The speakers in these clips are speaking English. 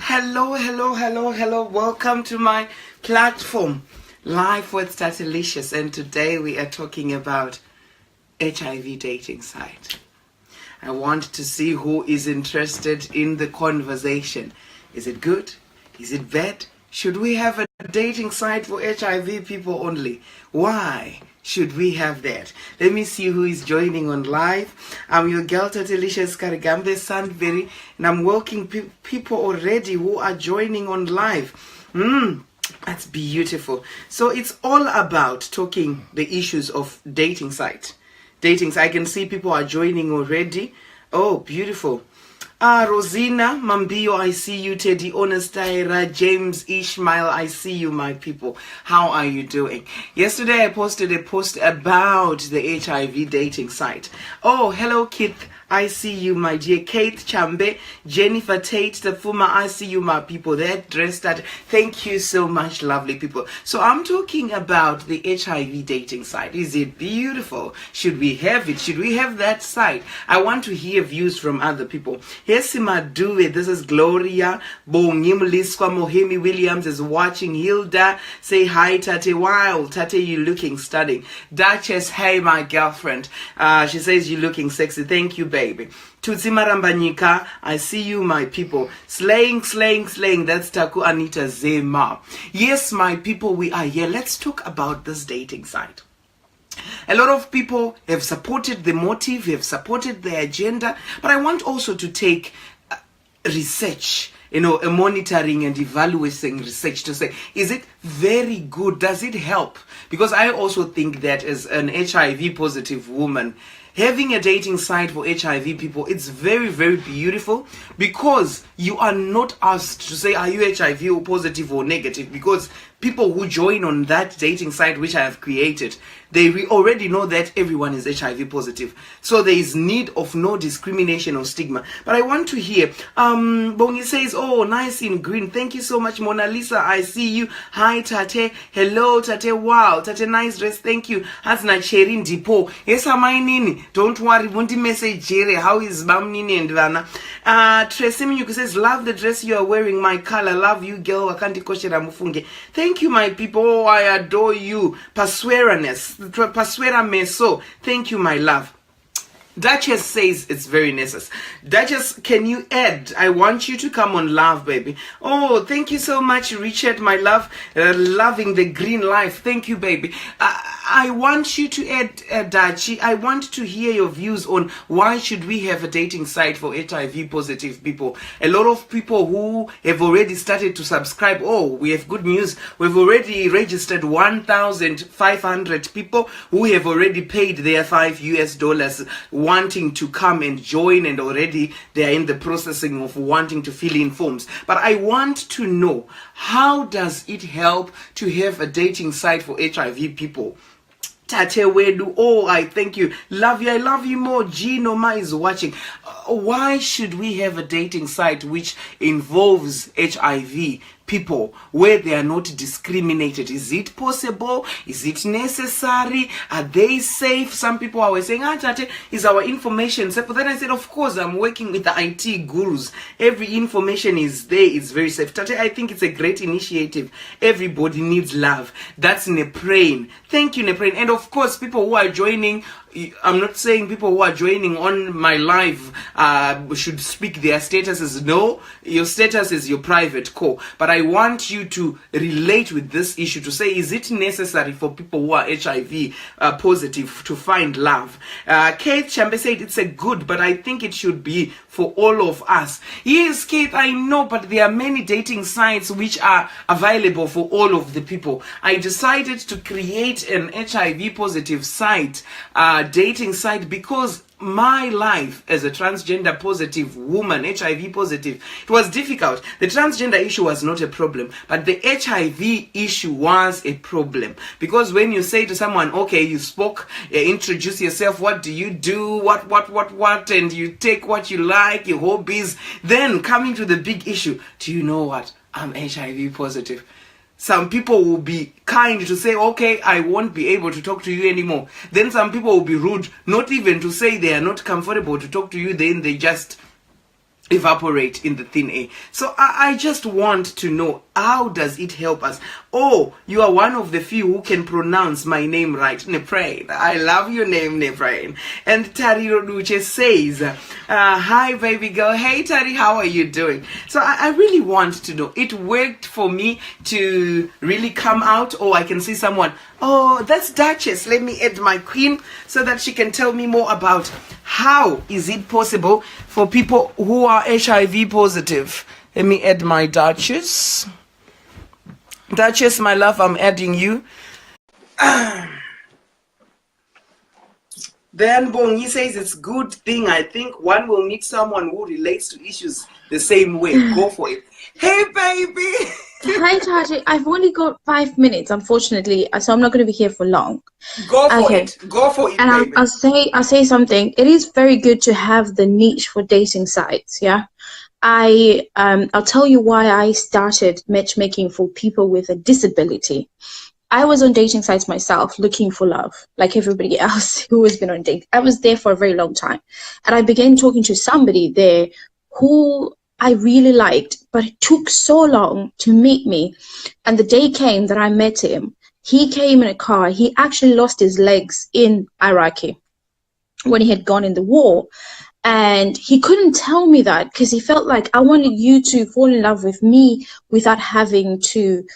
Hello. Welcome to my platform, Life with Tatelicious. And today we are talking about HIV dating site. I want to see who is interested in the conversation. Is it good? Is it bad? Should we have a dating site for HIV people only? Why should we have that? Let me see who is joining on live. I'm your girl Tatelicious Karigambe, Sandberg, and I'm welcoming people already who are joining on live. That's beautiful. So it's all about talking the issues of dating site. I can see people are joining already. Oh, beautiful. Rosina Mambio, I see you. Teddy Honestaira, James Ishmael, I see you, my people. How are you doing? Yesterday I posted a post about the HIV dating site. Oh, hello Keith, I see you, my dear. Kate Chambe, Jennifer Tate, the Fuma, I see you, my people. That dressed that. Thank you so much, lovely people. So I'm talking about the HIV dating site. Is it beautiful? Should we have it? Should we have that site? I want to hear views from other people. Hesima Due, this is Gloria. Bongim Liskwa Mohemi Williams is watching. Hilda, say hi, Tate. Wow, Tate, you looking stunning. Duchess, hey, my girlfriend. She says you looking sexy. Thank you, baby. Tutsi Marambanyika, I see you, my people. Slaying. That's Taku Anita Zema. Yes, my people, we are here. Let's talk about this dating site. A lot of people have supported the motive, have supported the agenda, but I want also to take research, a monitoring and evaluating research to say, is it very good? Does it help? Because I also think that as an HIV positive woman, having a dating site for HIV people, it's very, very beautiful because you are not asked to say, are you HIV or positive or negative? Because people who join on that dating site which I have created, they already know that everyone is HIV positive. So there is need of no discrimination or stigma. But I want to hear, Bongi says, oh, nice in green. Thank you so much, Mona Lisa. I see you. Hi, Tate. Hello, Tate. Wow, Tate, nice dress. Thank you. Hasna Cherin Dipo. Yes, am I Nini? Don't worry. Won't message Jerry. How is Bam Nini and Vana? Tracy Minyuku says, love the dress you are wearing. My color. Love you, girl. Wakanti Koshera Mufunge. Thank you, my people. Oh, I adore you. Paswera Meso. Thank you, my love. Duchess says it's very necessary. Duchess, can you add? I want you to come on live, baby. Oh, thank you so much, Richard, my love. Loving the green life. Thank you, baby. I want you to add, Dachi. I want to hear your views on why should we have a dating site for HIV positive people. A lot of people who have already started to subscribe. Oh, we have good news. We've already registered 1,500 people who have already paid their $5 wanting to come and join, and already they are in the processing of wanting to fill in forms. But I want to know, how does it help to have a dating site for HIV people? Tate Wedu, oh, I thank you. Love you, I love you more. Gino Ma is watching. Why should we have a dating site which involves HIV people where they are not discriminated? Is it possible? Is it necessary? Are they safe? Some people are saying, Tate, is our information safe? But then I said, of course, I'm working with the IT gurus. Every information is there, it's very safe. Tate, I think it's a great initiative. Everybody needs love. That's Neprane. Thank you, Neprane. And of course, people who are joining, I'm not saying people who are joining on my live should speak their statuses. No, your status is your private core. But I want you to relate with this issue to say, is it necessary for people who are HIV positive to find love? Kate Chambe said it's a good, but I think it should be for all of us. Yes, Kate, I know, but there are many dating sites which are available for all of the people. I decided to create an HIV positive site, dating site, because my life as a transgender positive woman, HIV positive, it was difficult. The transgender issue was not a problem, but the HIV issue was a problem. Because when you say to someone, okay, you spoke, introduce yourself, what do you do, what, and you take what you like, your hobbies, then coming to the big issue, do you know what? I'm HIV positive. Some people will be kind to say, okay, I won't be able to talk to you anymore. Then some people will be rude, not even to say they are not comfortable to talk to you. Then they just evaporate in the thin air. So I just want to know, how does it help us? Oh, you are one of the few who can pronounce my name right, Neprain. I love your name, Neprain. And Tari Roduche says, hi baby girl. Hey Tari, how are you doing? So I really want to know, it worked for me to really come out, or I can see someone, oh, that's Duchess, let me add my queen so that she can tell me more about how is it possible for people who are HIV positive. Let me add my Duchess. Duchess, my love, I'm adding you. Then Bongi says it's good thing. I think one will meet someone who relates to issues the same way. Go for it. Hey, baby. Hi, Tateh. I've only got 5 minutes, unfortunately, so I'm not going to be here for long. Go for it. Go for it, and baby. I'll say something. It is very good to have the niche for dating sites. Yeah, I'll tell you why I started matchmaking for people with a disability. I was on dating sites myself looking for love, like everybody else who has been on dating. I was there for a very long time. And I began talking to somebody there who I really liked, but it took so long to meet me. And the day came that I met him. He came in a car. He actually lost his legs in Iraq when he had gone in the war. And he couldn't tell me that because he felt like I wanted you to fall in love with me without having to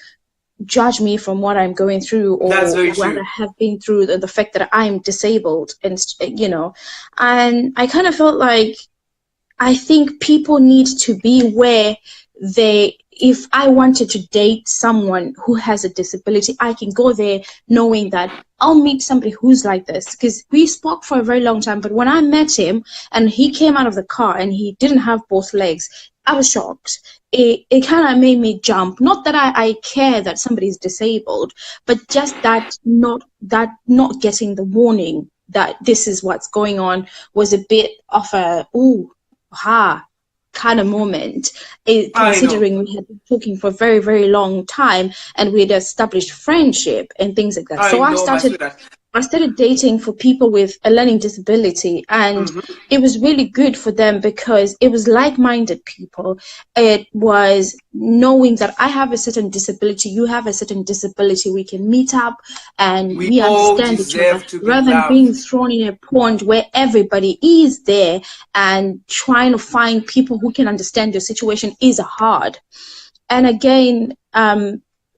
judge me from what I'm going through or what I have been through, the fact that I'm disabled, and and I kind of felt like I think people need to be where if I wanted to date someone who has a disability, I can go there knowing that I'll meet somebody who's like this, because we spoke for a very long time. But when I met him and he came out of the car and he didn't have both legs, I was shocked. It kind of made me jump. Not that I care that somebody's disabled, but just that not getting the warning that this is what's going on was a bit of a kind of moment, considering we had been talking for a very, very long time and we had established friendship and things like that. So I started dating for people with a learning disability, and it was really good for them because it was like-minded people. It was knowing that I have a certain disability, you have a certain disability, we can meet up and we understand each other, rather than being thrown in a pond where everybody is there and trying to find people who can understand your situation is hard. And again,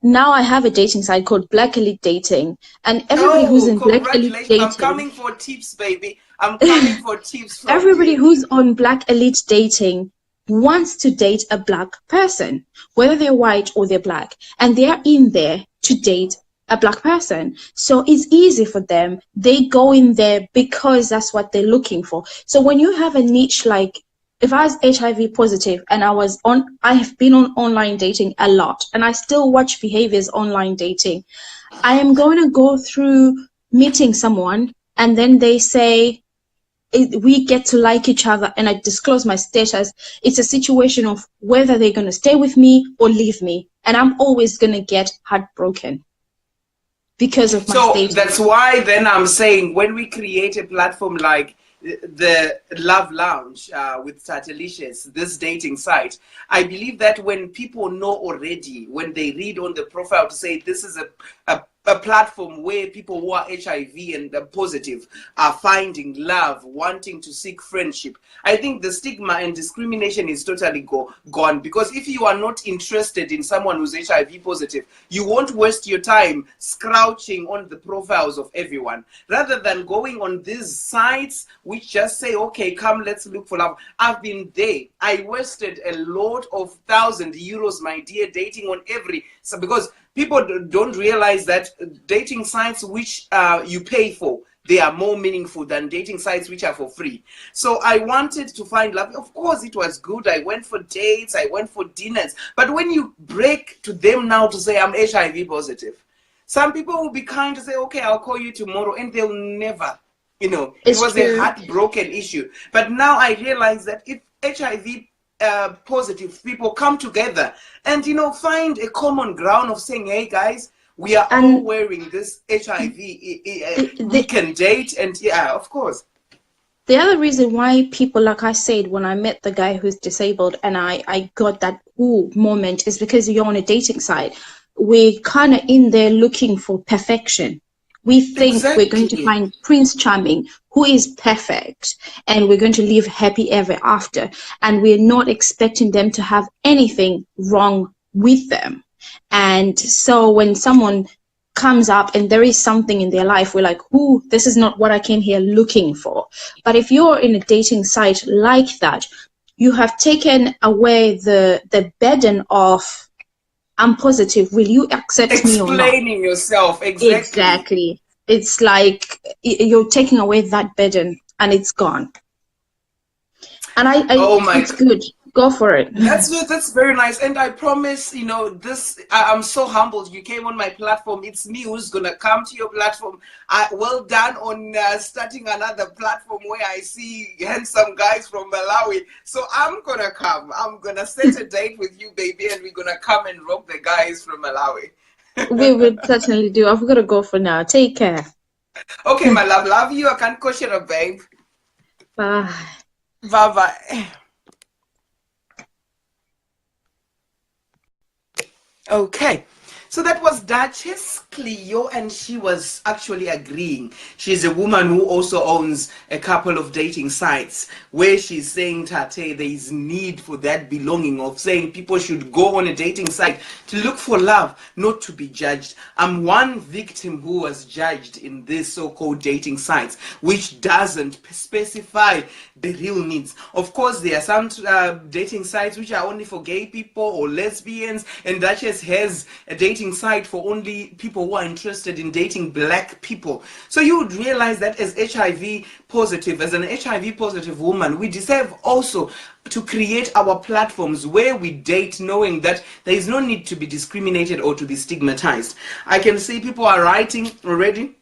now I have a dating site called Black Elite Dating, and everybody who's in Black Elite Dating, I'm coming for tips, baby. I'm coming for tips from everybody who's on Black Elite Dating wants to date a black person, whether they're white or they're black, and they're in there to date a black person. So it's easy for them. They go in there because that's what they're looking for. So when you have a niche, like if I was HIV positive and I have been on online dating a lot, and I still watch behaviors online dating, I am going to go through meeting someone and then they say, we get to like each other, and I disclose my status. It's a situation of whether they're going to stay with me or leave me. And I'm always going to get heartbroken because of my status. So that's why then I'm saying, when we create a platform like the Love Lounge with Tatelicious, this dating site, I believe that when people know already, when they read on the profile to say this is a platform where people who are HIV and positive are finding love, wanting to seek friendship, I think the stigma and discrimination is totally gone. Because if you are not interested in someone who's HIV positive, you won't waste your time scrouching on the profiles of everyone, rather than going on these sites which just say, okay, come, let's look for love. I've been there. I wasted a lot of €1,000, my dear, dating on because people don't realize that dating sites which you pay for, they are more meaningful than dating sites which are for free. So I wanted to find love. Of course, it was good. I went for dates. I went for dinners. But when you break to them now to say, I'm HIV positive, some people will be kind to say, okay, I'll call you tomorrow. And they'll never, it was a heartbroken issue. But now I realize that if HIV positive people come together and find a common ground of saying, hey guys, we are all wearing this HIV, we can date, and yeah, of course. The other reason why people, like I said, when I met the guy who's disabled and I got that ooh moment is because you're on a dating site. We're kind of in there looking for perfection. We think we're going to Exactly. find Prince Charming who is perfect and we're going to live happy ever after. And we're not expecting them to have anything wrong with them. And so when someone comes up and there is something in their life, we're like, ooh, this is not what I came here looking for. But if you're in a dating site like that, you have taken away the burden of, I'm positive, will you accept me or not? Explaining yourself, exactly. Exactly. It's like you're taking away that burden and it's gone. And Oh my it's good. Go for it. That's very nice, and I promise, you know, I'm so humbled. You came on my platform. It's me who's gonna come to your platform. Well done on starting another platform where I see handsome guys from Malawi. So I'm gonna come. I'm gonna set a date with you, baby, and we're gonna come and rock the guys from Malawi. We would certainly do. I've got to go for now. Take care. Okay, my love, love you. I can't coach it, babe. Bye. Bye bye. Okay, so that was Duchess Cleo, and she was actually agreeing. She's a woman who also owns a couple of dating sites where she's saying, Tate, there is need for that belonging of saying people should go on a dating site to look for love, not to be judged. I'm one victim who was judged in this so-called dating sites, which doesn't specify the real needs. Of course, there are some dating sites which are only for gay people or lesbians, and Duchess has a dating site for only people who are interested in dating black people. So you would realize that as HIV positive, as an HIV positive woman, we deserve also to create our platforms where we date knowing that there is no need to be discriminated or to be stigmatized. I can see people are writing already.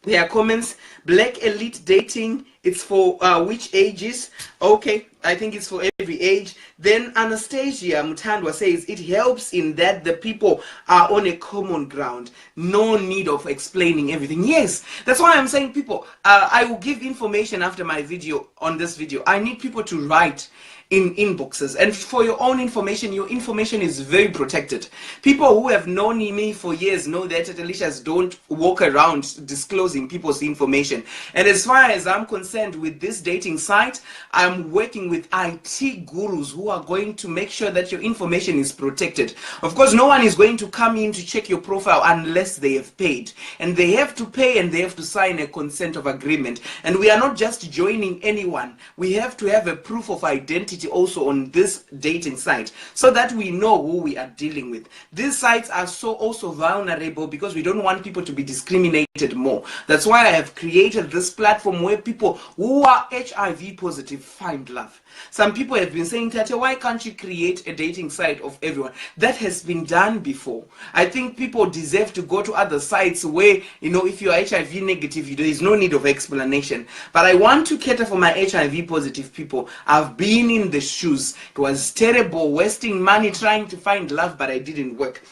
There are comments. Black elite dating, it's for which ages? Okay, I think it's for every age. Then Anastasia Mutandwa says it helps in that the people are on a common ground. No need of explaining everything. Yes, that's why I'm saying people, I will give information after my video on this video. I need people to write in inboxes, and for your own information, your information is very protected. People who have known me for years know that Tatelicious don't walk around disclosing people's information. And as far as I'm concerned with this dating site, I'm working with IT gurus who are going to make sure that your information is protected. Of course, no one is going to come in to check your profile unless they have paid, and they have to pay and they have to sign a consent of agreement. And we are not just joining anyone. We have to have a proof of identity also on this dating site so that we know who we are dealing with. These sites are so also vulnerable because we don't want people to be discriminated more. That's why I have created this platform where people who are HIV positive find love. Some people have been saying, Tate, why can't you create a dating site of everyone? That has been done before. I think people deserve to go to other sites where, you know, if you're HIV negative, there is no need of explanation. But I want to cater for my HIV positive people. I've been in the shoes. It was terrible, wasting money trying to find love, but I didn't work.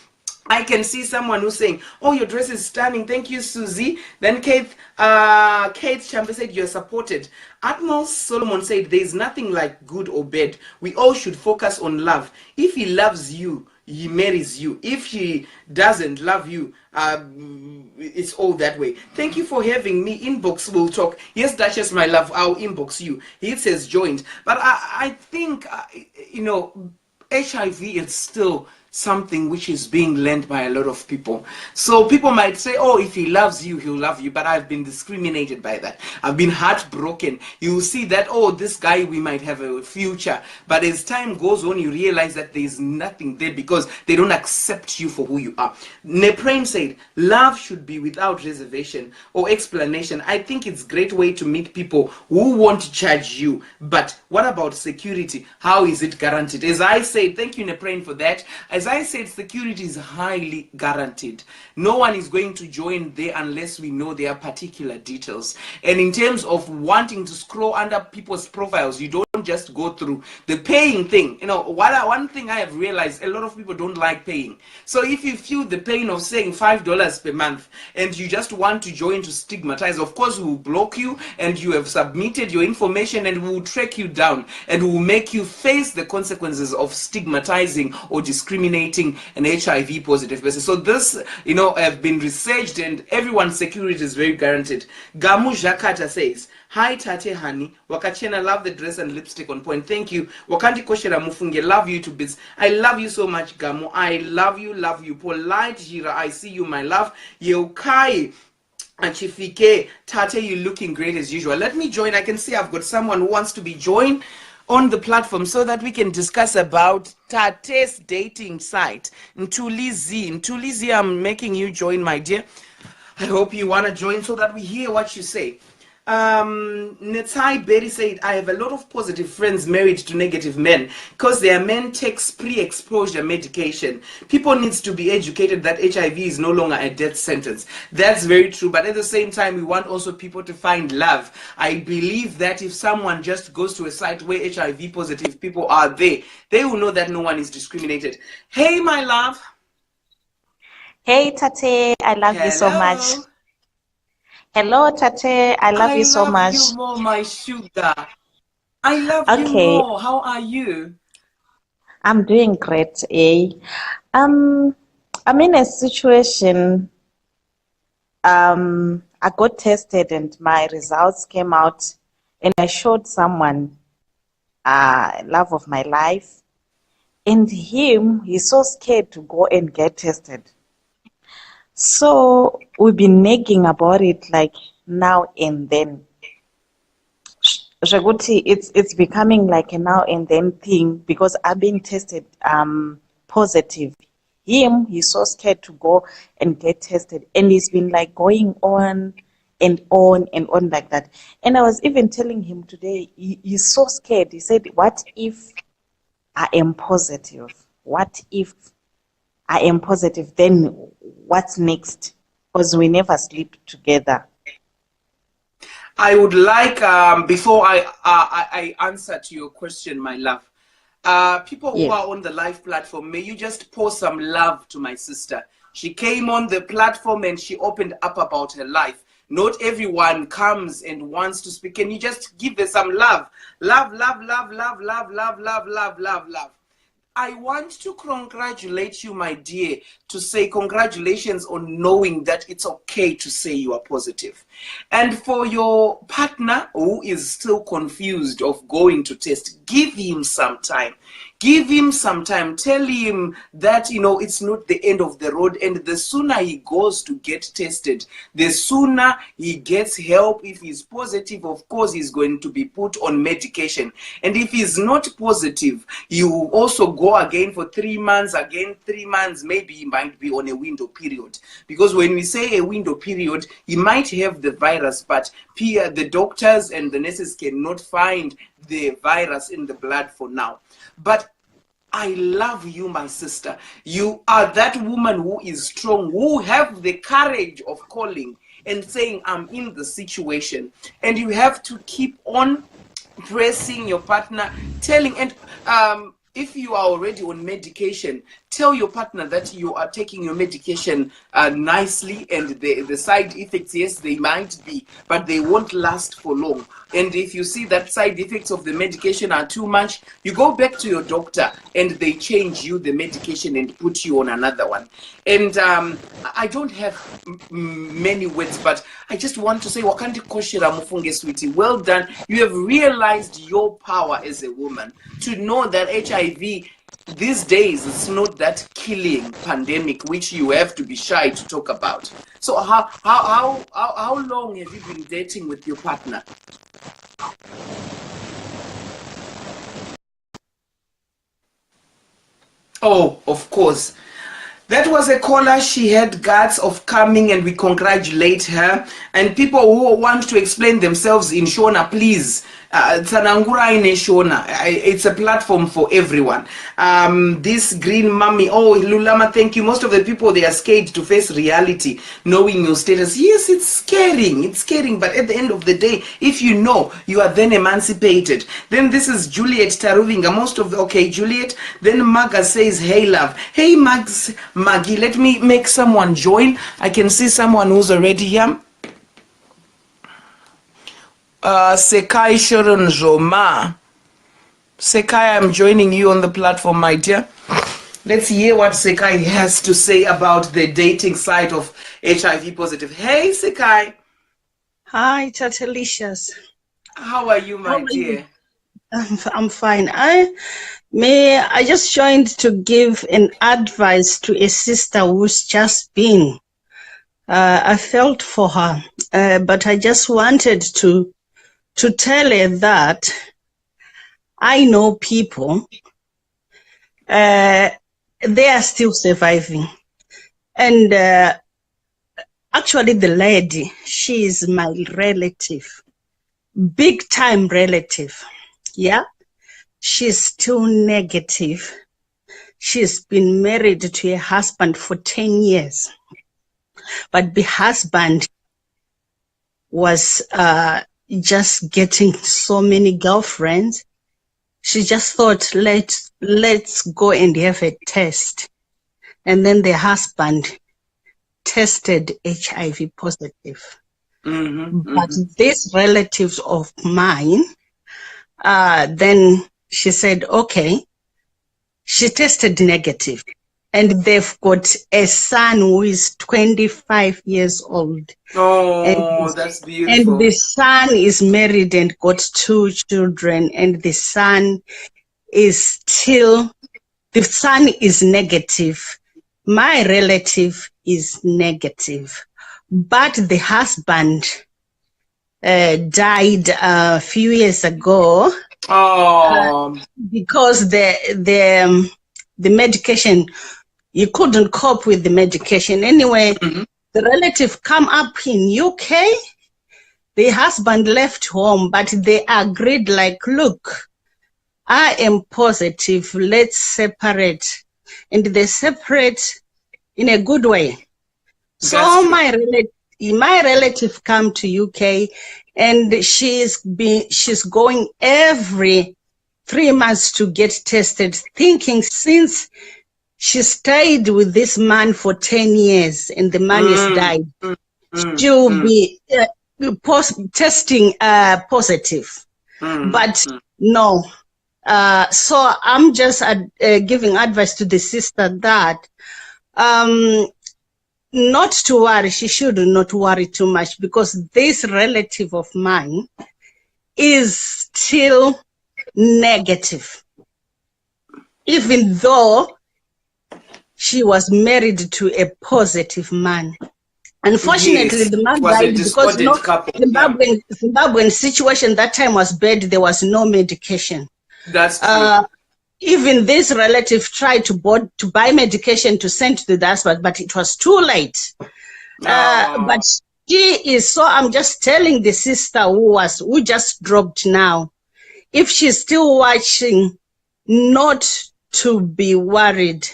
I can see someone who's saying, oh, your dress is stunning. Thank you, Susie. Then Kate Chambe said, you're supported. Admiral Solomon said, there's nothing like good or bad. We all should focus on love. If he loves you, he marries you. If he doesn't love you, it's all that way. Thank you for having me. Inbox will talk. Yes, Duchess, my love, I'll inbox you. He says joined. But I think, you know, HIV is still something which is being learned by a lot of people. So people might say, oh, if he loves you, he'll love you. But I've been discriminated by that. I've been heartbroken. You see that, oh, this guy, we might have a future. But as time goes on, you realize that there's nothing there because they don't accept you for who you are. Neprane said, love should be without reservation or explanation. I think it's a great way to meet people who won't judge you. But what about security? How is it guaranteed? As I said, thank you, Neprane, for that. I as I said, security is highly guaranteed. No one is going to join there unless we know their particular details. And in terms of wanting to scroll under people's profiles, you don't just go through the paying thing. You know, one thing I have realized, a lot of people don't like paying. So if you feel the pain of saying $5 per month and you just want to join to stigmatize, of course we will block you, and you have submitted your information, and we will track you down, and we will make you face the consequences of stigmatizing or discriminating an HIV positive person. So this, you know, have been researched, and everyone's security is very guaranteed. Gamu Jakata says, "Hi Tate honey, Wakachena, love the dress and lipstick on point. Thank you. Wakandi Koshera Mufunge, love you to bits. I love you so much, Gamu. I love you, love you. Polite Jira, I see you, my love. Yeukai Achifike, Tate, you looking great as usual." Let me join. I can see I've got someone who wants to be joined on the platform so that we can discuss about Tate's dating site. Ntulizi, I'm making you join, my dear. I hope you want to join so that we hear what you say. Netai Berry said, "I have a lot of positive friends married to negative men because their men takes pre-exposure medication. People needs to be educated that HIV is no longer a death sentence." That's very true, but at the same time, we want also people to find love. I believe that if someone just goes to a site where HIV positive people are there, they will know that no one is discriminated. Hey, my love. Hey, Tate, I love you so much. Hello, Tate, I love you so much. I love you more, my sugar. I love you more. How are you? I'm doing great, eh? I'm in a situation, I got tested and my results came out, and I showed someone, love of my life, and he's so scared to go and get tested. So we've been nagging about it like now and then. Shaguti, it's becoming like a now and then thing because I've been tested positive. He's so scared to go and get tested, and he's been like going on and on and on like that. And I was even telling him today, he's so scared. He said, "What if I am positive? What if I am positive? Then what's next?" Because we never sleep together. I would like, before I answer to your question, my love, people who are on the live platform, may you just pour some love to my sister. She came on the platform and she opened up about her life. Not everyone comes and wants to speak. Can you just give her some love? Love, love, love, love, love, love, love, love, love, love. I want to congratulate you, my dear, to say congratulations on knowing that it's okay to say you are positive. And for your partner who is still confused of going to test, give him some time. Give him some time. Tell him that, you know, it's not the end of the road. And the sooner he goes to get tested, the sooner he gets help. If he's positive, of course, he's going to be put on medication. And if he's not positive, you will also go again for 3 months, again 3 months. Maybe he might be on a window period. Because when we say a window period, he might have the virus, but the doctors and the nurses cannot find the virus in the blood for now. But I love you, my sister. You are that woman who is strong, who have the courage of calling and saying, "I'm in the situation." And you have to keep on pressing your partner, telling, and if you are already on medication, tell your partner that you are taking your medication nicely, and the side effects, yes, they might be, but they won't last for long. And if you see that side effects of the medication are too much, you go back to your doctor and they change you the medication and put you on another one. And I don't have many words, but I just want to say, Wakandi Koshira Mufunge, sweetie, well done. You have realized your power as a woman to know that HIV these days, it's not that killing pandemic which you have to be shy to talk about. So how long have you been dating with your partner? Oh, of course. That was a caller. She had guts of coming, and we congratulate her. And people who want to explain themselves in Shona, please Tsanangura Ineshona. It's a platform for everyone. This green mummy, oh Lulama, thank you. Most of the people, they are scared to face reality, knowing your status. Yes, it's scaring, but at the end of the day, if you know, you are then emancipated. Then this is Juliet Taruvinga. Most of the, okay, Juliet. Then Maga says, hey love. Hey Maggie, let me make someone join. I can see someone who's already here. Sekai Sharon Joma. Sekai, I'm joining you on the platform, my dear. Let's hear what Sekai has to say about the dating side of HIV positive. Hey, Sekai. Hi, Tatelicious. How are you, my dear? I'm fine. I just joined to give an advice to a sister who's just been. I felt for her, but I just wanted to tell her that I know people, they are still surviving. And actually the lady, she is my relative, big time relative. Yeah, she's still negative. She's been married to a husband for 10 years. But the husband was just getting so many girlfriends. She just thought, let's go and have a test. And then the husband tested HIV positive. But these relatives of mine, then she said, okay, she tested negative. And they've got a son who is 25 years old. Oh, that's beautiful. And the son is married and got 2 children. And the son is negative. My relative is negative. But the husband died a few years ago. Because the medication, you couldn't cope with the medication. Anyway, the relative come up in UK. The husband left home, but they agreed like, look, I am positive. Let's separate. And they separate in a good way. So my relative come to UK, and she's going every 3 months to get tested, thinking since she stayed with this man for 10 years and the man has died, she'll be testing positive. But no. So I'm just giving advice to the sister that not to worry. She should not worry too much, because this relative of mine is still negative, even though she was married to a positive man. Unfortunately, Yes, the man it was a died because discordant couple. Zimbabwean situation that time was bad. There was no medication. That's true. Even this relative tried to buy medication to send to the husband, but it was too late. But she is, so I'm just telling the sister who just dropped now, if she's still watching, not to be worried.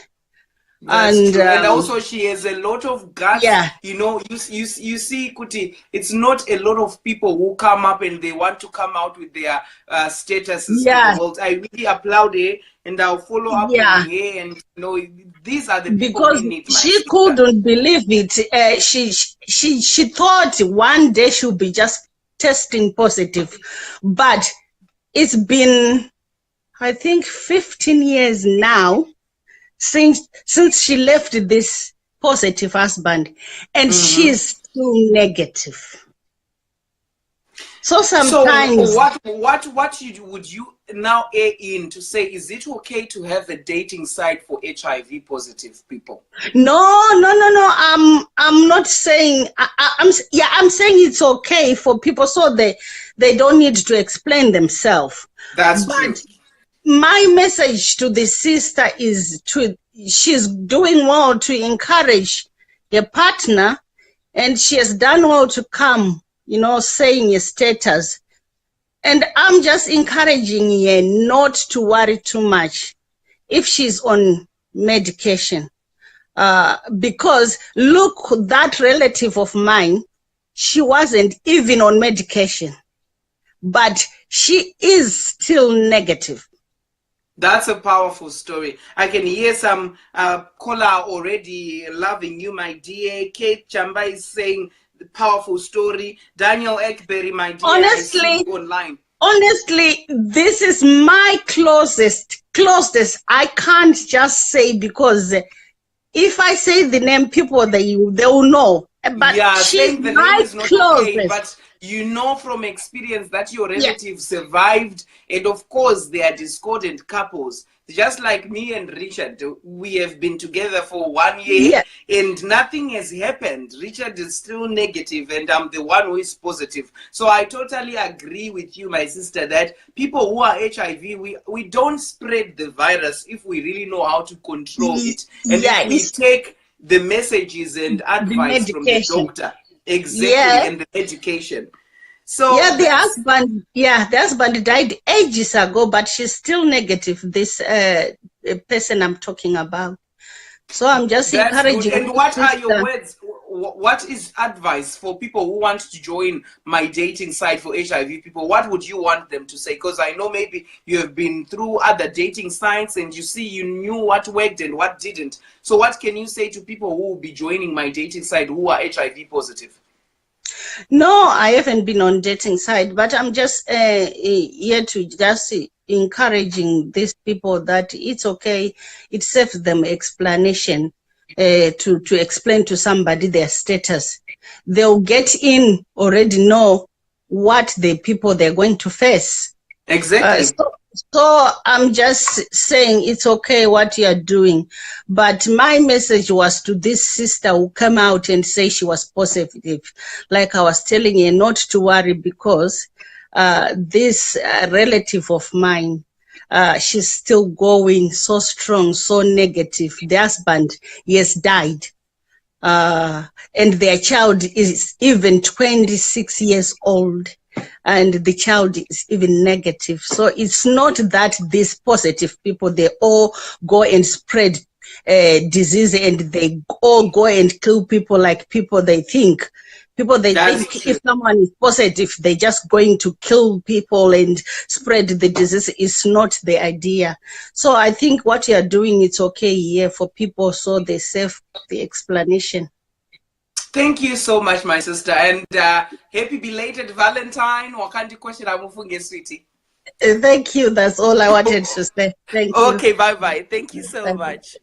That's true. And also she has a lot of guts. Yeah. You know, you see, Kuti, it's not a lot of people who come up and they want to come out with their statuses to the world. I really applaud her, and I'll follow up with her, and you know, these are the people because we need. She sister. couldn't believe it. She thought one day she'll be just testing positive, but it's been, I think, 15 years now since she left this positive husband, and she's still negative. So sometimes, so what would you now air in to say, is it okay to have a dating site for HIV positive people? No. I'm not saying. I'm saying it's okay for people, so they don't need to explain themselves. That's true. My message to the sister is she's doing well to encourage her partner, and she has done well to come, saying a status. And I'm just encouraging her not to worry too much if she's on medication. Because look, that relative of mine, she wasn't even on medication, but she is still negative. That's a powerful story. I can hear some caller already loving you, my dear. Kate Chamba is saying the powerful story. Daniel Ekberry, my dear, I see you online. Honestly, this is my closest. I can't just say, because if I say the name, people they will know. But yeah, she's saying the my name is not closest. okay, but you know from experience that your relative survived, and of course they are discordant couples. Just like me and Richard, we have been together for 1 year and nothing has happened. Richard is still negative and I'm the one who is positive. So I totally agree with you, my sister, that people who are HIV, we don't spread the virus if we really know how to control it. And if we take the messages and advice from the doctor, and the education. So the husband died ages ago, but she's still negative. This person I'm talking about. So I'm just encouraging. And what are your words? What is advice for people who want to join my dating site for HIV people? What would you want them to say? Because I know maybe you have been through other dating sites and you knew what worked and what didn't. So what can you say to people who will be joining my dating site who are HIV positive? No, I haven't been on dating site, but I'm just here to just encouraging these people that it's okay. It saves them explanation to explain to somebody their status. They'll get in already know what the people they're going to face. Exactly. So I'm just saying it's okay what you're doing. But my message was to this sister who came out and say she was positive. Like I was telling her not to worry, because this relative of mine, she's still going so strong, so negative. The husband, he has died. And their child is even 26 years old. And the child is even negative. So it's not that these positive people, they all go and spread disease and they all go and kill people like people they think. People they think if someone is positive, they're just going to kill people and spread the disease. Is not the idea. So I think what you're doing, it's okay here for people so they save the explanation. Thank you so much, my sister, and happy belated Valentine. Wakandi question amufunge sweetie. Thank you. That's all I wanted to say. Thank you. Okay, bye-bye. Thank you so much.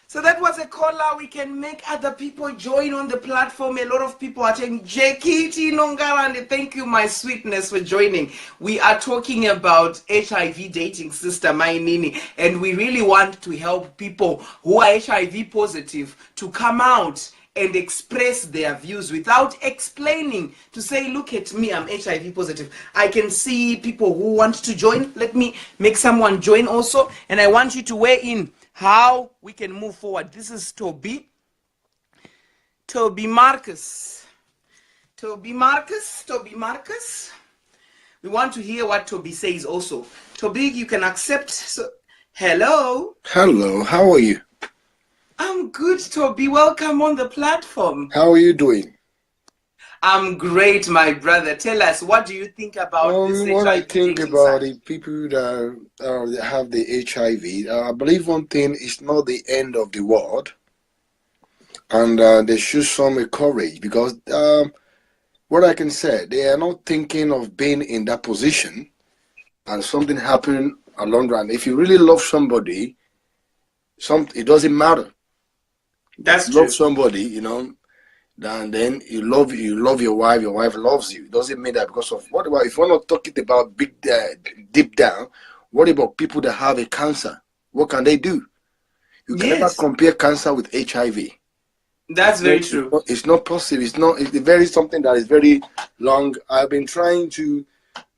So that was a caller. We can make other people join on the platform. A lot of people are saying, Jekiti Nongarande, thank you, my sweetness, for joining. We are talking about HIV dating, Sister Mainini, and we really want to help people who are HIV positive to come out and express their views without explaining, to say, look at me, I'm HIV positive. I can see people who want to join. Let me make someone join also, and I want you to weigh in how we can move forward. This is Toby Marcus. Toby Marcus. We want to hear what Toby says also. Toby, you can accept. So, hello. Hello, how are you? I'm good, Toby. Welcome on the platform. How are you doing? I'm great, my brother. Tell us, what do you think about this HIV? What I think about the people that have the HIV, I believe one thing is not the end of the world, and they show some courage, because what I can say, they are not thinking of being in that position, and something happened along the run. If you really love somebody, it doesn't matter. That's true. Love somebody, you know. And then you love your wife loves you. It doesn't mean that because of what about if we're not talking about deep down, what about people that have a cancer? What can they do? You can never compare cancer with HIV. That's very true. It's not possible. It's very something that is very long. I've been trying to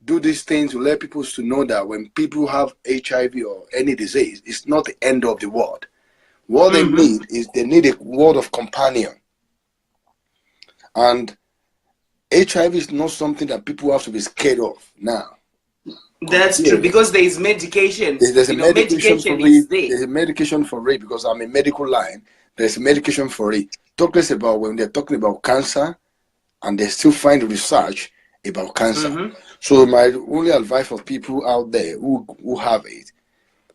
do these things to let people to know that when people have HIV or any disease, it's not the end of the world. What they need is they need a word of companion. And HIV is not something that people have to be scared of now. That's true, because there is medication. There's a medication for is it. there. There's a medication for it because I'm a medical line. There's a medication for it. Talk less about when they're talking about cancer and they still find research about cancer. So my only advice for people out there who have it,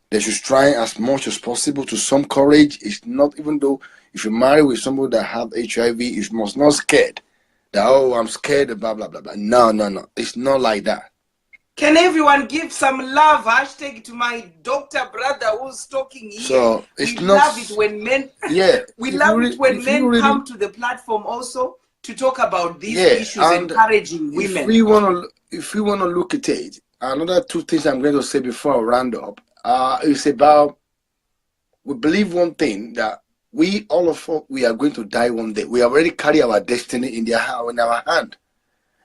they should try as much as possible to some courage. It's not, even though if you marry with somebody that have HIV, you must not scared that, oh, I'm scared, blah, blah, blah, blah. No. It's not like that. Can everyone give some love hashtag to my doctor brother who's talking here? So it's we not, love it when men we love it when men come to the platform also to talk about these issues, encouraging women. If we wanna look at it, another two things I'm going to say before I round up. It's about, we believe one thing, that all of us, we are going to die one day. We already carry our destiny in our hand.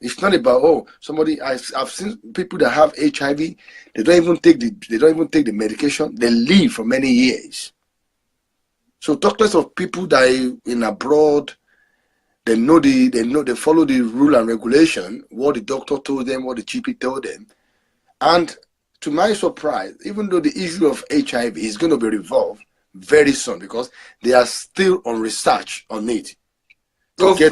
It's not about, oh, somebody. I've seen people that have HIV. They don't even take the medication. They live for many years. So talk less of people that are in abroad. They follow the rule and regulation. What the doctor told them, what the GP told them, and to my surprise, even though the issue of HIV is going to be resolved very soon because they are still on research on it. Ending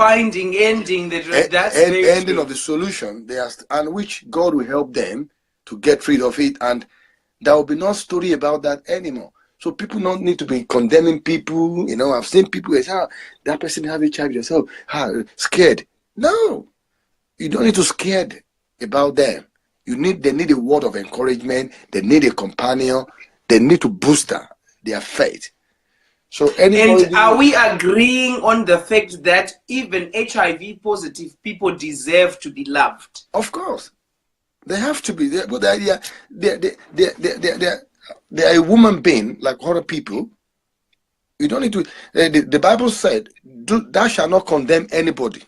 of the solution, and which God will help them to get rid of it, and there will be no story about that anymore. So people don't need to be condemning people. You know, I've seen people say, that person have HIV yourself, scared. No, you don't need to scared about them. They need a word of encouragement. They need a companion. They need to boost their faith. So and are we agreeing on the fact that even HIV positive people deserve to be loved? Of course, they have to be. But they're a woman being like other people. You don't need to. The Bible said, "Thou shalt not condemn anybody."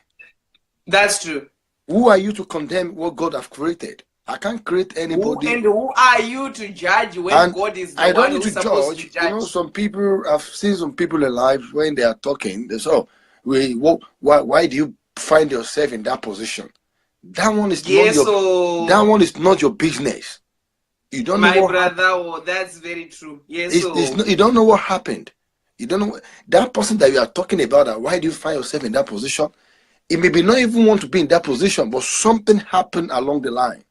That's true. Who are you to condemn what God has created? I can't create anybody. Who are you to judge when God is the one who's supposed to judge? You know, some people, I've seen some people in life when they are talking, they say, oh, why do you find yourself in that position? That one is that one is not your business. You don't know what brother. Oh, that's very true. Yes, you don't know what happened. You don't know that person that you are talking about. Why do you find yourself in that position? It may be not even want to be in that position, but something happened along the line.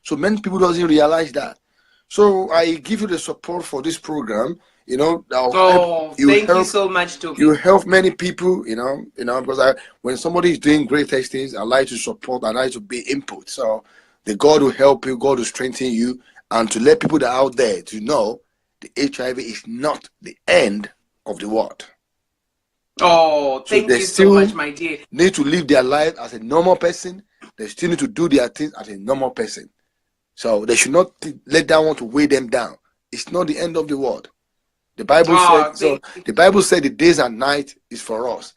So many people doesn't realize that. So I give you the support for this program. You know, thank you so much, Toby. You help many people. You know, because when somebody is doing great things, I like to support. I like to be input. So the God will help you. God will strengthen you, and to let people that are out there to know the HIV is not the end of the world. Oh, thank you so much, my dear. Need to live their life as a normal person. They still need to do their things as a normal person. So they should not let that one to weigh them down. It's not the end of the world. The Bible said. So the Bible said the days and night is for us.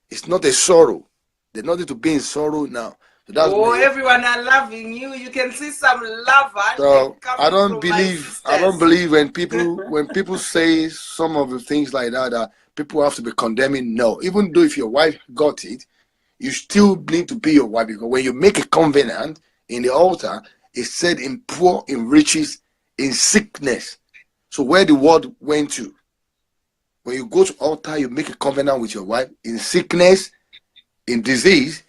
It's not a sorrow. There's nothing to be in sorrow now. So that's everyone are loving you. You can see some love. So I don't believe when people say some of the things like that people have to be condemning. No, even though if your wife got it, you still need to be your wife, because when you make a covenant in the altar, it's said in poor, in riches, in sickness. So where the word went to, when you go to altar, you make a covenant with your wife. In sickness, in disease,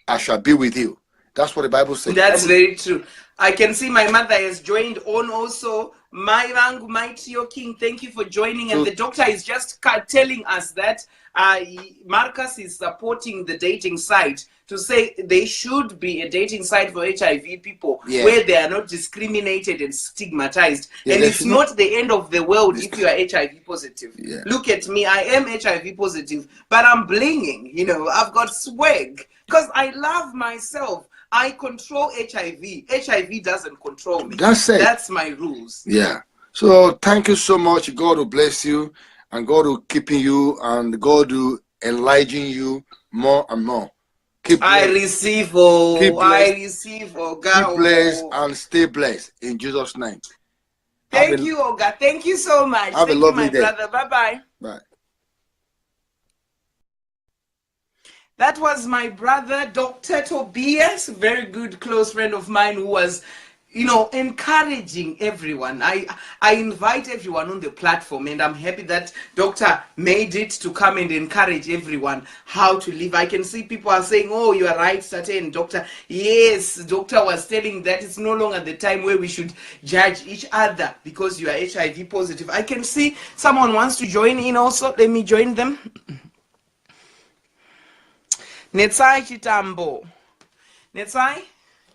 I shall be with you. That's what the Bible says. That's very true. I can see my mother has joined on also. Mairangu Maitio King, thank you for joining. And the doctor is just telling us that Marcus is supporting the dating site to say they should be a dating site for HIV people where they are not discriminated and stigmatized. And it's not the end of the world if you are HIV positive. Look at me, I am HIV positive, but I'm blinging, you know, I've got swag because I love myself. I control HIV. HIV doesn't control me. That's it. That's my rules. Yeah. So thank you so much. God will bless you, and God will keep you, and God will enlighten you more and more. I receive, I receive, God. Keep blessed and stay blessed in Jesus' name. Thank you, Oga. Thank you so much. Have a lovely day. Brother. Bye-bye. Bye. That was my brother, Dr. Tobias, very good close friend of mine who was, you know, encouraging everyone. I invite everyone on the platform, and I'm happy that Doctor made it to come and encourage everyone how to live. I can see people are saying, oh, you are right, Tateh and Doctor. Yes, Doctor was telling that it's no longer the time where we should judge each other because you are HIV positive. I can see someone wants to join in also. Let me join them. Netsai Chitambo. Netsai,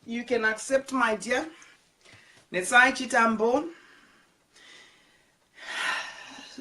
you can accept, my dear. Netsai Chitambo.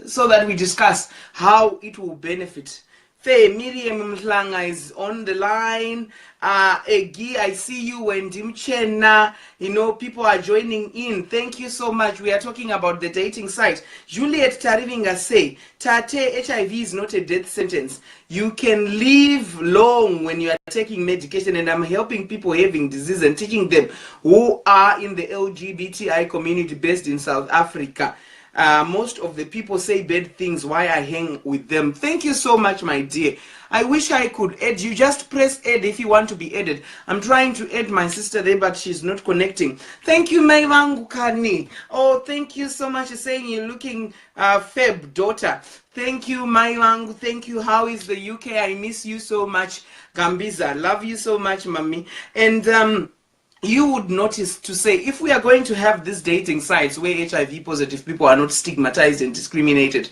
So that we discuss how it will benefit. Faye Miriam Mhlanga is on the line. Egi, I see you and Dimchena. You know, people are joining in. Thank you so much. We are talking about the dating site. Juliet Tarivinga say, Tateh, HIV is not a death sentence. You can live long when you are taking medication, and I'm helping people having disease and teaching them who are in the LGBTI community based in South Africa. Most of the people say bad things why I hang with them. Thank you so much, my dear. I wish I could add you. Just press add if you want to be added. I'm trying to add my sister there, but she's not connecting. Thank you, Maiwangu Kani. Oh, thank you so much for saying you're looking fab, daughter. Thank you, Maiwangu. Thank you. How is the UK? I miss you so much, Gambiza. Love you so much, mommy. And you would notice to say, if we are going to have these dating sites where HIV positive people are not stigmatized and discriminated,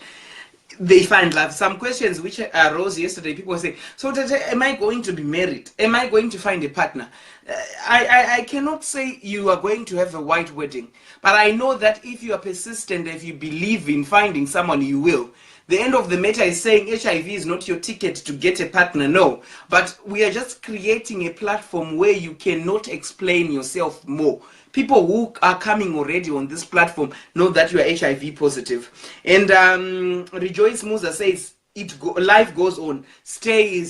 they find love. Some questions which arose yesterday, people say, so am I going to be married? Am I going to find a partner? I cannot say you are going to have a white wedding, but I know that if you are persistent, if you believe in finding someone, you will. The end of the matter is saying HIV is not your ticket to get a partner, no. But we are just creating a platform where you cannot explain yourself more. People who are coming already on this platform know that you are HIV positive. And Rejoice Musa says, life goes on. Stay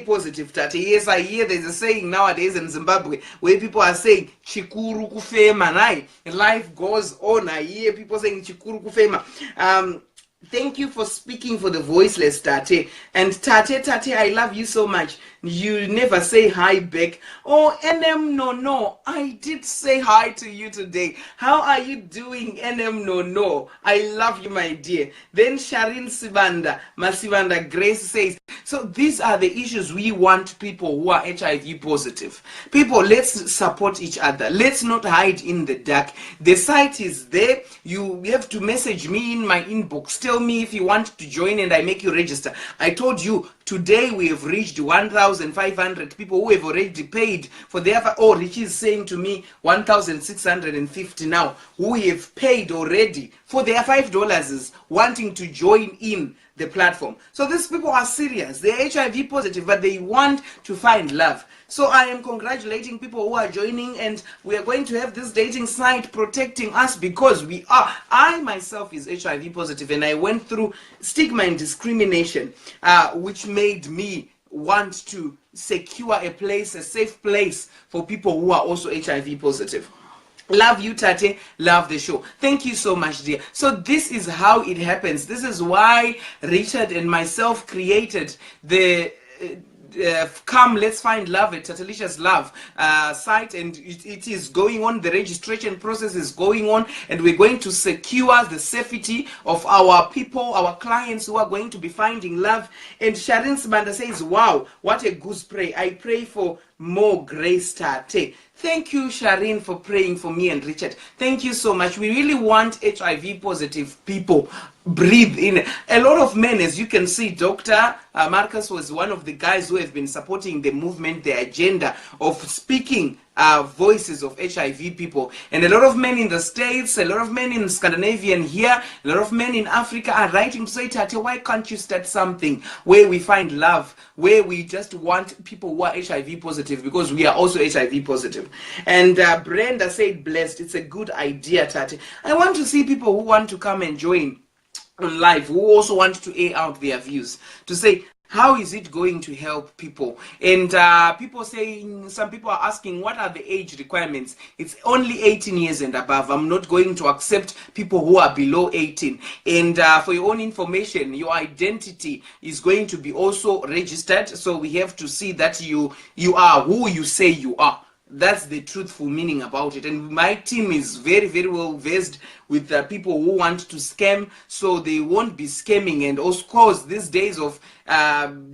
positive, Tateh. Yes, I hear there's a saying nowadays in Zimbabwe where people are saying chikuru kufema. Life goes on. I hear people saying chikuru kufema. Thank you for speaking for the voiceless, Tateh. And Tateh, I love you so much. You never say hi back. Oh, NM no. I did say hi to you today. How are you doing, NM no? I love you, my dear. Then Sharin Masivanda Grace says, so these are the issues we want people who are HIV positive. People, let's support each other. Let's not hide in the dark. The site is there. You have to message me in my inbox. Tell me if you want to join and I make you register. I told you, today we have reached 1,500 people who have already paid for their... Oh, Richie is saying to me 1,650 now, who have paid already for their $5 wanting to join in the platform. So these people are serious. They're HIV positive, but they want to find love. So I am congratulating people who are joining, and we are going to have this dating site protecting us because we are. I myself is HIV positive, and I went through stigma and discrimination, which made me want to secure a place, a safe place for people who are also HIV positive. Love you, Tateh. Love the show. Thank you so much, dear. So this is how it happens. This is why Richard and myself created the Come Let's Find Love at Tatelicious Love site, and it is going on. The registration process is going on, and we're going to secure the safety of our people, our clients who are going to be finding love. And Sharin Sibanda says, wow, what a good spray. I pray for more grace, Tateh. Thank you, Sharin, for praying for me and Richard. Thank you so much. We really want HIV positive people. Breathe in. A lot of men, as you can see, Dr. Marcus was one of the guys who have been supporting the movement, the agenda of speaking voices of HIV people. And a lot of men in the States, a lot of men in Scandinavian here, a lot of men in Africa are writing to say, Tateh, why can't you start something where we find love, where we just want people who are HIV positive, because we are also HIV positive. And Brenda said, blessed. It's a good idea, Tateh. I want to see people who want to come and join on live, who also want to air out their views, to say, how is it going to help people? And people saying, some people are asking, what are the age requirements? It's only 18 years and above. I'm not going to accept people who are below 18. And for your own information, your identity is going to be also registered. So we have to see that you are who you say you are. That's the truthful meaning about it. And my team is very, very well versed with people who want to scam, so they won't be scamming. And of course, these days of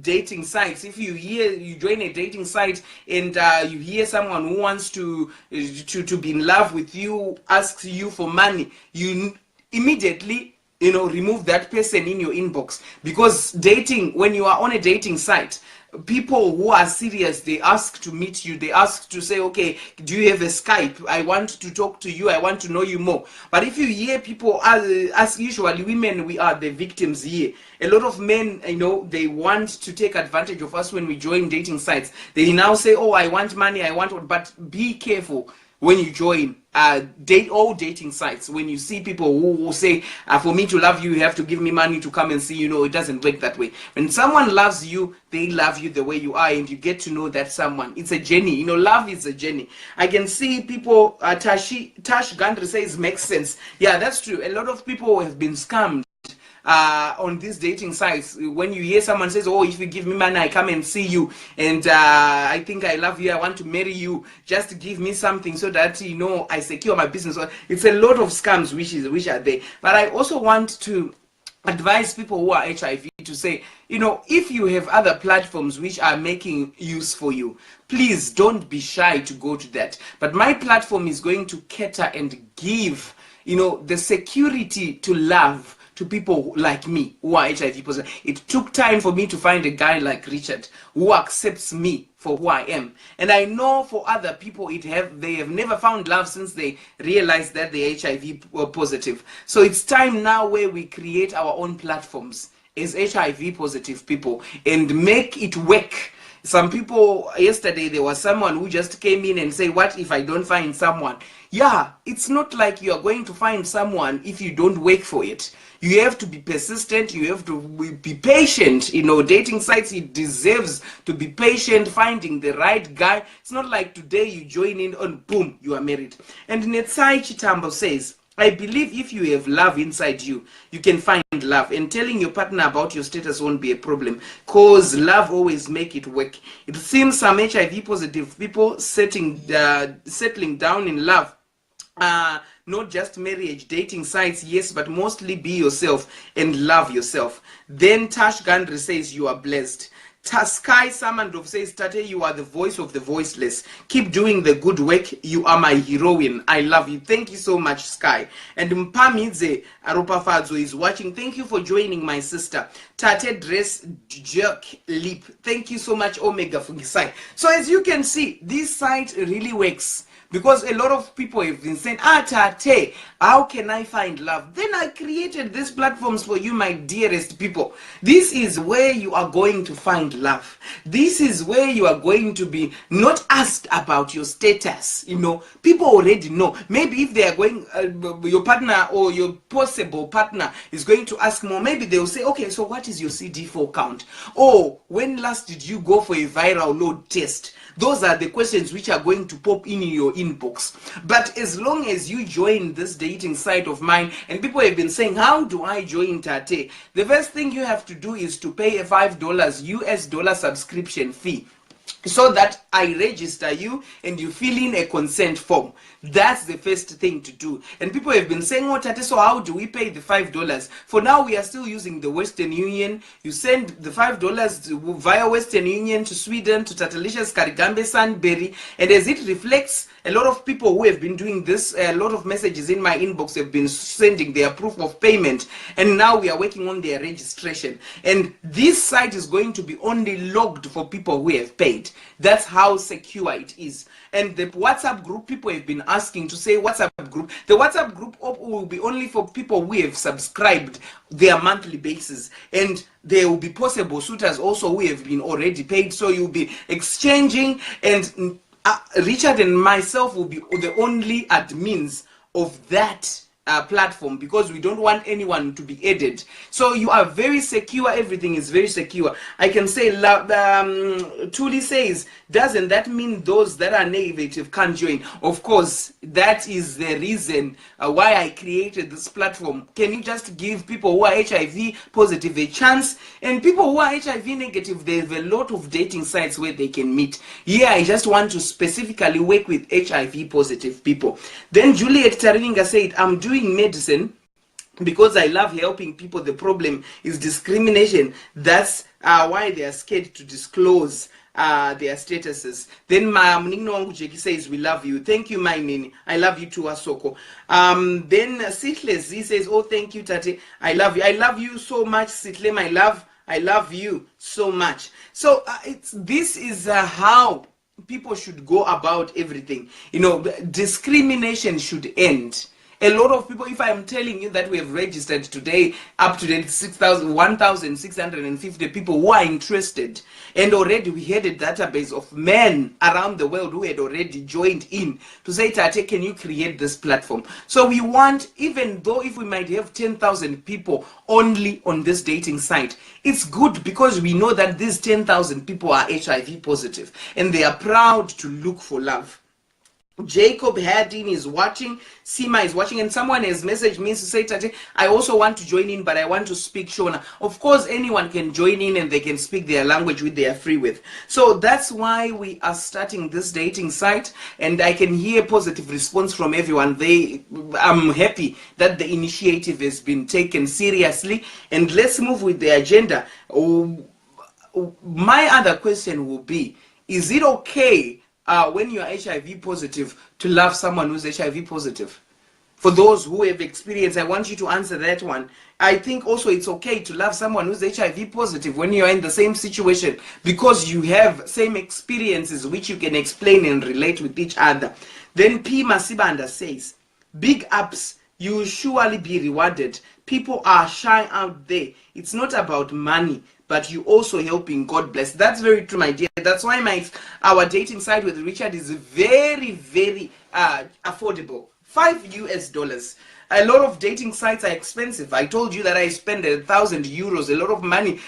dating sites, if you join a dating site and you hear someone who wants to be in love with you, asks you for money, you immediately remove that person in your inbox. Because dating, when you are on a dating site, people who are serious, they ask to meet you, they ask to say, okay, do you have a Skype? I want to talk to you, I want to know you more. But if you hear people, as usually women, we are the victims here. A lot of men, they want to take advantage of us when we join dating sites. They now say, oh, I want money, I want, but be careful when you join dating sites. When you see people who say, for me to love you, you have to give me money to come and see, it doesn't work that way. When someone loves you, they love you the way you are, and you get to know that someone. It's a journey. Love is a journey. I can see people, Tash Gandri says, makes sense. Yeah, that's true. A lot of people have been scammed on these dating sites. When you hear someone says, oh, if you give me money, I come and see you, and I think I love you, I want to marry you, just give me something so that I secure my business. It's a lot of scams which are there. But I also want to advise people who are HIV to say, if you have other platforms which are making use for you, please don't be shy to go to that. But my platform is going to cater and give the security to love to people like me who are HIV positive. It took time for me to find a guy like Richard who accepts me for who I am. And I know for other people they have never found love since they realized that they're HIV positive. So it's time now where we create our own platforms as HIV positive people and make it work. Some people, yesterday there was someone who just came in and said, what if I don't find someone? Yeah, it's not like you are going to find someone if you don't work for it. You have to be persistent, you have to be patient. Dating sites, it deserves to be patient, finding the right guy. It's not like today you join in and boom, you are married. And Netsai Chitambo says, I believe if you have love inside you, you can find love. And telling your partner about your status won't be a problem, because love always make it work. It seems some HIV positive people settling down in love. Not just marriage, dating sites, yes, but mostly be yourself and love yourself. Then Tash Gandri says you are blessed. Sky Samandov says, Tateh, you are the voice of the voiceless. Keep doing the good work. You are my heroine. I love you. Thank you so much, Sky. And Mpamidze Aropafadzo is watching. Thank you for joining, my sister. Tateh dress jerk lip. Thank you so much, Omega Fugisai. So as you can see, this site really works. Because a lot of people have been saying, Tateh, how can I find love? Then I created these platforms for you, my dearest people. This is where you are going to find love. This is where you are going to be not asked about your status. People already know. Maybe if they are going, your partner or your possible partner is going to ask more, maybe they will say, okay, so what is your CD4 count? Oh, when last did you go for a viral load test? Those are the questions which are going to pop in your inbox. But as long as you join this dating site of mine, and people have been saying, how do I join Tateh? The first thing you have to do is to pay a $5 US dollar subscription fee, so that I register you and you fill in a consent form. That's the first thing to do. And people have been saying, oh, Tateh, so how do we pay the $5? For now, we are still using the Western Union. You send the $5 via Western Union to Sweden, to Tatelicious, Karigambe, Sandberg. And as it reflects, a lot of people who have been doing this, a lot of messages in my inbox have been sending their proof of payment. And now we are working on their registration. And this site is going to be only logged for people who have paid. That's how secure it is. And the WhatsApp group, people have been asking to say WhatsApp group. The WhatsApp group will be only for people who have subscribed their monthly basis. And there will be possible suitors also who have been already paid. So you'll be exchanging, and Richard and myself will be the only admins of that platform because we don't want anyone to be added. So you are very secure. Everything is very secure. I can say, Tuli says, doesn't that mean those that are negative can't join? Of course, that is the reason why I created this platform. Can you just give people who are HIV positive a chance? And people who are HIV negative, there's a lot of dating sites where they can meet. Here, I just want to specifically work with HIV positive people. Then Juliet Tarininga said, I'm doing medicine because I love helping people. The problem is discrimination. That's why they are scared to disclose their statuses. Then Mnino Wangu says, we love you. Thank you, my Nini. I love you too, Asoko. Then Sitle Z says, oh, thank you, Tate. I love you. I love you so much, Sitle, my love. I love you so much. So this is how people should go about everything. You know, discrimination should end. A lot of people, if I am telling you that we have registered today up to date 1,650 people who are interested, and already we had a database of men around the world who had already joined in to say, Tate, can you create this platform? So we want, even though if we might have 10,000 people only on this dating site, it's good because we know that these 10,000 people are HIV positive and they are proud to look for love. Jacob Haddin is watching, Sima is watching, and someone has messaged me to say, Tate, I also want to join in, but I want to speak Shona. Of course, anyone can join in and they can speak their language which they are free with. So that's why we are starting this dating site, and I can hear positive response from everyone. I'm happy that the initiative has been taken seriously, and let's move with the agenda. My other question will be, is it okay when you are HIV positive to love someone who's HIV positive? For those who have experience, I want you to answer that one. I think also it's okay to love someone who's HIV positive when you are in the same situation because you have same experiences which you can explain and relate with each other. Then P. Masibanda says, big ups, you will surely be rewarded. People are shy out there. It's not about money, but you also helping. God bless. That's very true, my dear. That's why our dating site with Richard is very, very affordable. $5 US. A lot of dating sites are expensive. I told you that I spend €1,000, a lot of money.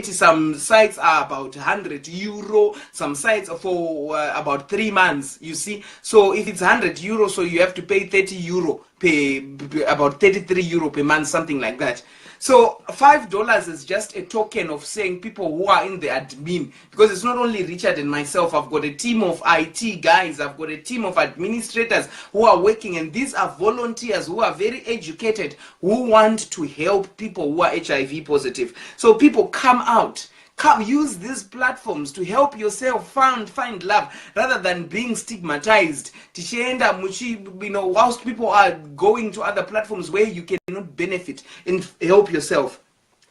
Some sites are about €100. Some sites are for about 3 months, you see. So if it's €100, so you have to pay €30, pay about €33 per month, something like that. So $5 is just a token of saying people who are in the admin, because it's not only Richard and myself. I've got a team of IT guys, I've got a team of administrators who are working, and these are volunteers who are very educated, who want to help people who are HIV positive. So people come out. Come use these platforms to help yourself find love rather than being stigmatized. Whilst people are going to other platforms where you cannot benefit and help yourself.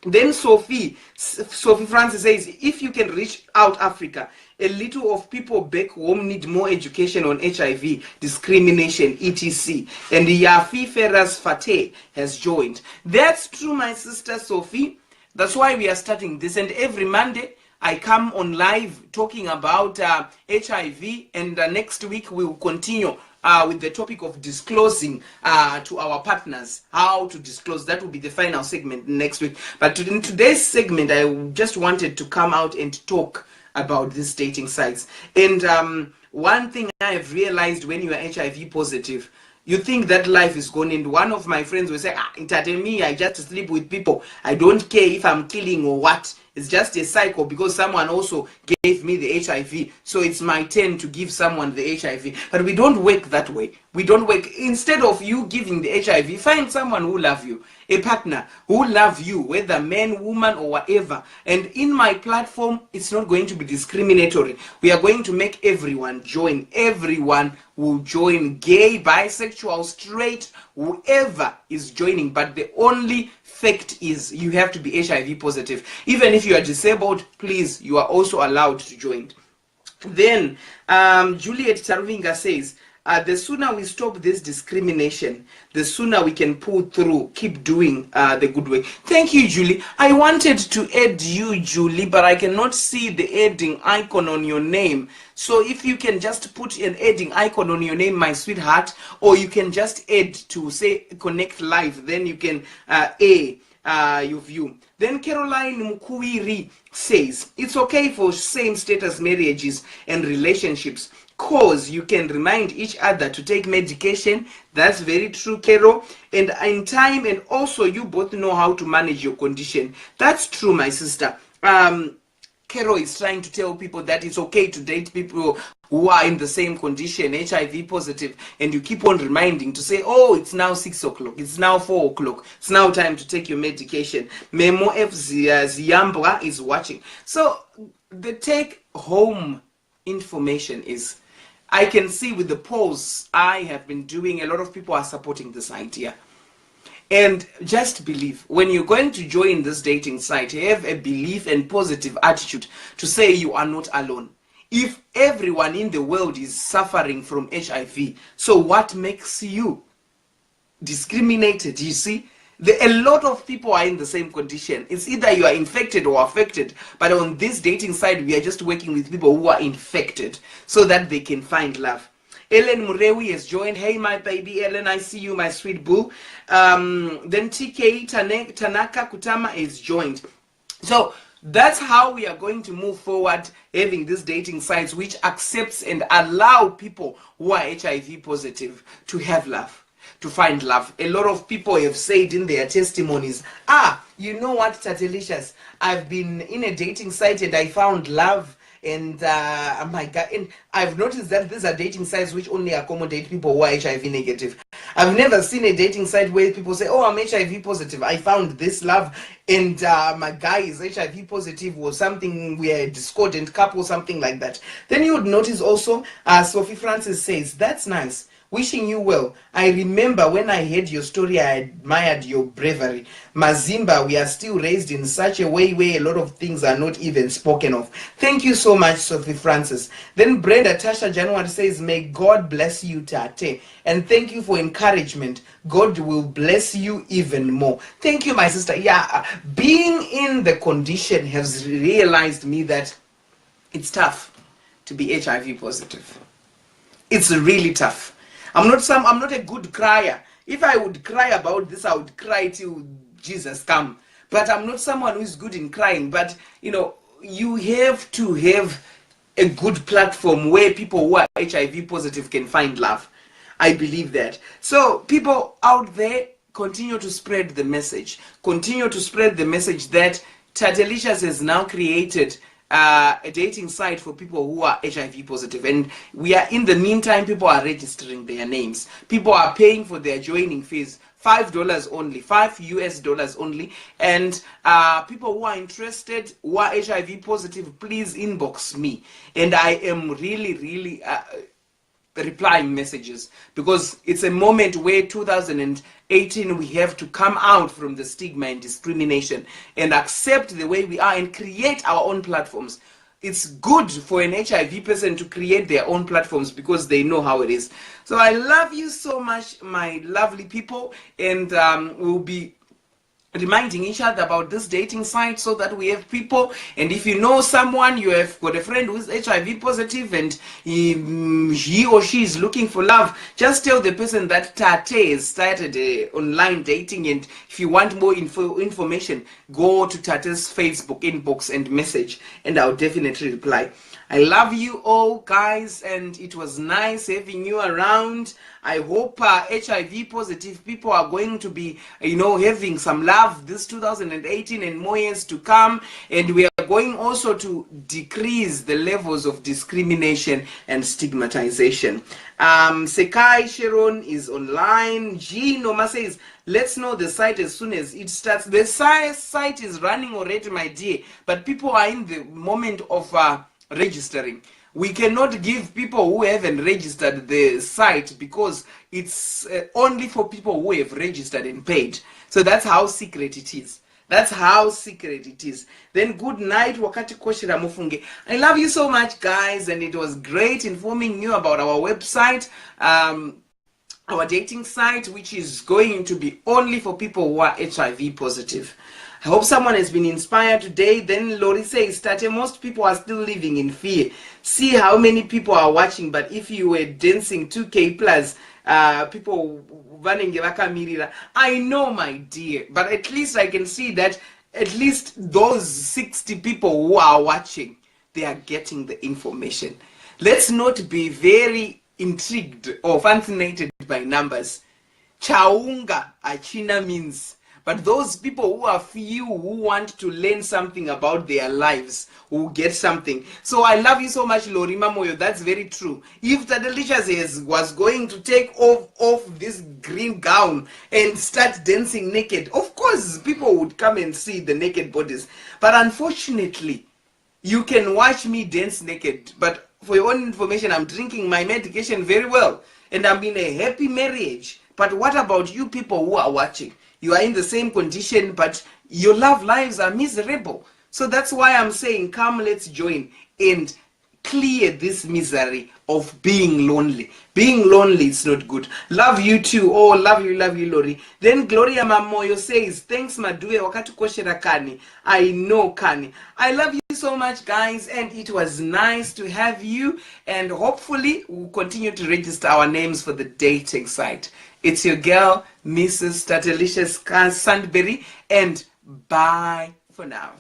Then Sophie Francis says, if you can reach out Africa, a little of people back home need more education on HIV, discrimination, etc. And Yafi Ferraz Fateh has joined. That's true, my sister Sophie. That's why we are starting this, and every Monday I come on live talking about HIV, and next week we will continue with the topic of disclosing to our partners, how to disclose. That will be the final segment next week. But in today's segment, I just wanted to come out and talk about these dating sites. And one thing I have realized, when you are HIV positive, you think that life is gone. And one of my friends will say, me, I just sleep with people. I don't care if I'm killing or what. It's just a cycle because someone also gave me the HIV. So it's my turn to give someone the HIV. But we don't work that way. We don't work. Instead of you giving the HIV, find someone who loves you. A partner who loves you, whether man, woman, or whatever. And in my platform, it's not going to be discriminatory. We are going to make everyone join. Everyone will join. Gay, bisexual, straight, whoever is joining. But the only fact is you have to be HIV positive. Even if you are disabled, please, you are also allowed to join. Then Juliet Tarvinga says, the sooner we stop this discrimination, the sooner we can pull through, keep doing the good way. Thank you, Julie. I wanted to add you, Julie, but I cannot see the adding icon on your name. So if you can just put an adding icon on your name, my sweetheart, or you can just add to say connect live, then you can your view. Then Caroline Mukuiri says, it's okay for same-status marriages and relationships cause you can remind each other to take medication. That's very true, Carol. And in time, and also you both know how to manage your condition. That's true, my sister. Carol is trying to tell people that it's okay to date people who are in the same condition, HIV positive, and you keep on reminding to say, oh, it's now 6 o'clock, it's now 4 o'clock, it's now time to take your medication. Memo F. Ziambwa is watching. So the take-home information is, I can see with the polls I have been doing, a lot of people are supporting this idea. And just believe, when you're going to join this dating site, have a belief and positive attitude to say you are not alone. If everyone in the world is suffering from HIV, so what makes you discriminated? You see, a lot of people are in the same condition. It's either you are infected or affected, but on this dating site, we are just working with people who are infected so that they can find love. Ellen Murewi has joined. Hey, my baby Ellen, I see you, my sweet boo. Then TK Tanaka Kutama is joined. So that's how we are going to move forward, having these dating sites which accepts and allow people who are HIV positive to have love, to find love. A lot of people have said in their testimonies, you know what, Tatelicious, I've been in a dating site and I found love. And oh my God, and I've noticed that these are dating sites which only accommodate people who are HIV negative. I've never seen a dating site where people say, oh, I'm HIV positive, I found this love, and my guy is HIV positive, or something, we are a discordant couple, something like that. Then you would notice also, Sophie Francis says, that's nice. Wishing you well. I remember when I heard your story, I admired your bravery. Mazimba, we are still raised in such a way where a lot of things are not even spoken of. Thank you so much, Sophie Francis. Then Brenda Tasha January says, may God bless you, Tate. And thank you for encouragement. God will bless you even more. Thank you, my sister. Yeah, being in the condition has realized me that it's tough to be HIV positive. It's really tough. I'm not a good crier. If I would cry about this, I would cry till Jesus come. But I'm not someone who is good in crying. But, you know, you have to have a good platform where people who are HIV positive can find love. I believe that. So people out there, continue to spread the message. Continue to spread the message that Tatelicious has now created a dating site for people who are HIV positive, and we are, in the meantime, people are registering their names, people are paying for their joining fees, $5 only, $5 only, and people who are interested, who are HIV positive, please inbox me, and I am really replying messages, because it's a moment where 2018 we have to come out from the stigma and discrimination and accept the way we are and create our own platforms. It's good for an HIV person to create their own platforms because they know how it is. So I love you so much, my lovely people, and we'll be reminding each other about this dating site so that we have people, and if you know someone, you have got a friend who's HIV positive and he or she is looking for love, just tell the person that Tate has started online dating, and if you want more information, go to Tate's Facebook inbox and message, and I'll definitely reply. I love you all, guys, and it was nice having you around. I hope HIV positive people are going to be, having some love this 2018 and more years to come. And we are going also to decrease the levels of discrimination and stigmatization. Sekai Sharon is online. G Noma says, let's know the site as soon as it starts. The site is running already, my dear, but people are in the moment of registering. We cannot give people who haven't registered the site because it's only for people who have registered and paid. So that's how secret it is. That's how secret it is. Then good night, wakati koshira mufunge. I love you so much, guys, and it was great informing you about our website, our dating site, which is going to be only for people who are HIV positive. I hope someone has been inspired today. Then Lori says, Tate, most people are still living in fear. See how many people are watching, but if you were dancing 2K plus, people I know, my dear, but at least I can see that at least those 60 people who are watching, they are getting the information. Let's not be very intrigued or fascinated by numbers. Chaunga achina means, but those people who are few, who want to learn something about their lives, who get something. So I love you so much, Lorima Moyo. That's very true. If Tatelicious was going to take off this green gown and start dancing naked, of course people would come and see the naked bodies. But unfortunately, you can watch me dance naked, but for your own information, I'm drinking my medication very well, and I'm in a happy marriage. But what about you people who are watching? You are in the same condition, but your love lives are miserable. So that's why I'm saying, come, let's join and clear this misery of being lonely. Being lonely is not good. Love you too. Oh, love you, Lori. Then Gloria Mamoyo says, thanks, Madue. Wakati koshera Kani. I know, Kani. I love you so much, guys, and it was nice to have you. And hopefully, we'll continue to register our names for the dating site. It's your girl, Mrs. Tatelicious Sandberg, and bye for now.